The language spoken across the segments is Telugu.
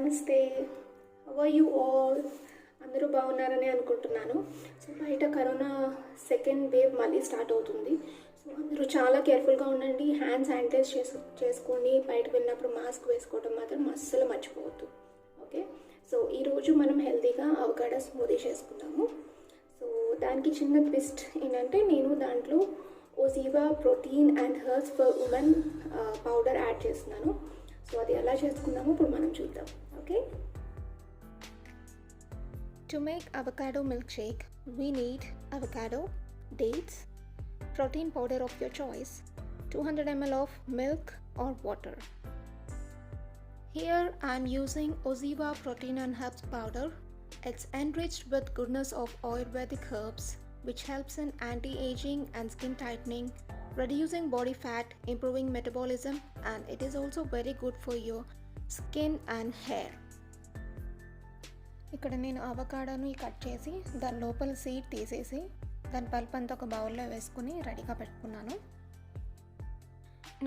నమస్తే. How are you all? అందరూ బాగున్నారని అనుకుంటున్నాను. సో బయట కరోనా సెకండ్ వేవ్ మళ్ళీ స్టార్ట్ అవుతుంది. సో అందరూ చాలా కేర్ఫుల్గా ఉండండి. హ్యాండ్ శానిటైజ్ చేసుకోండి. బయటకు వెళ్ళినప్పుడు మాస్క్ వేసుకోవడం మాత్రం అస్సలు మర్చిపోవద్దు. ఓకే, సో ఈరోజు మనం హెల్తీగా అవకాడో స్మూదీ చేసుకుందాము. సో దానికి చిన్న ట్విస్ట్ ఏంటంటే, నేను దాంట్లో Oziva protein and herbs for women powder add చేస్తున్నాను. సో అది ఎలా చేసుకుందామో ఇప్పుడు మనం చూద్దాం. Okay, To make avocado milkshake, we need avocado, dates, protein powder of your choice, 200 ml of milk or water. Here I am using Oziva protein and herbs powder. It's enriched with goodness of Ayurvedic herbs, which helps in anti-aging and skin tightening, reducing body fat, improving metabolism, and it is also very good for your skin and hair. ఇక్కడ నేను అవకాడోని కట్ చేసి దాని లోపల సీడ్ తీసేసి దాని పల్ప్ అంతా ఒక బౌల్లో వేసుకుని రెడీగా పెట్టుకున్నాను.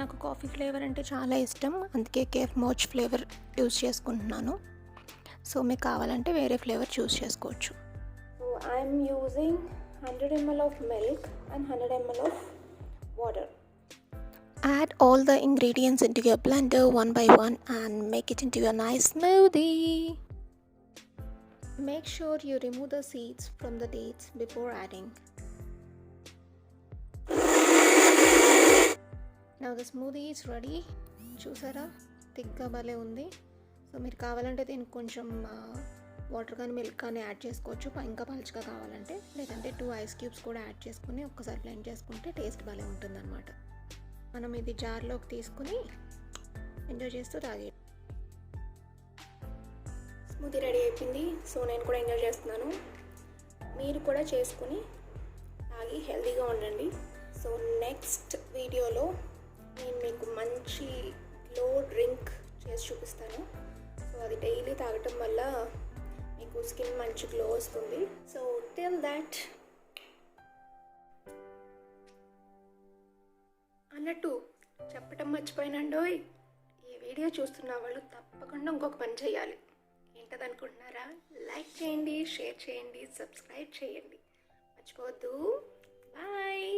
నాకు కాఫీ ఫ్లేవర్ అంటే చాలా ఇష్టం, అందుకే కేఫ్ మోచ్ ఫ్లేవర్ యూజ్ చేసుకుంటున్నాను. సో మీకు కావాలంటే వేరే ఫ్లేవర్ చూస్ చేసుకోవచ్చు. So I'm using 100 ml of milk and 100 ml of water. Add all the ingredients into your blender one by one and make it into a nice smoothie. Make sure you remove the seeds from the dates before adding. Now the smoothie is ready. చూసారా, థిక్గా భలే ఉంది. సో మీరు కావాలంటే దీనికి కొంచెం వాటర్ కానీ మిల్క్ కానీ యాడ్ చేసుకోవచ్చు, ఇంకా పలుచగా కావాలంటే. లేదంటే 2 ఐస్ క్యూబ్స్ కూడా యాడ్ చేసుకుని ఒక్కసారి బ్లెండ్ చేసుకుంటే టేస్ట్ భలే ఉంటుందన్నమాట. మనం ఇది జార్లోకి తీసుకుని ఎంజాయ్ చేస్తూ తాగే. స్మూదీ రెడీ అయిపోయింది. సో నేను కూడా ఎంజాయ్ చేస్తున్నాను. మీరు కూడా చేసుకుని తాగి హెల్తీగా ఉండండి. సో నెక్స్ట్ వీడియోలో నేను మీకు మంచి గ్లో డ్రింక్ చేసి చూపిస్తాను. సో అది డైలీ తాగటం వల్ల మీకు స్కిన్ మంచి గ్లో వస్తుంది. సో టిల్ దాట్ అన్నట్టు చెప్పటం మర్చిపోయినండోయ్, ఈ వీడియో చూస్తున్న వాళ్ళు తప్పకుండా ఇంకొక పని చేయాలి. ఏంటదనుకుంటున్నారా? లైక్ చేయండి, షేర్ చేయండి, సబ్స్క్రైబ్ చేయండి, మర్చిపోవద్దు. బాయ్.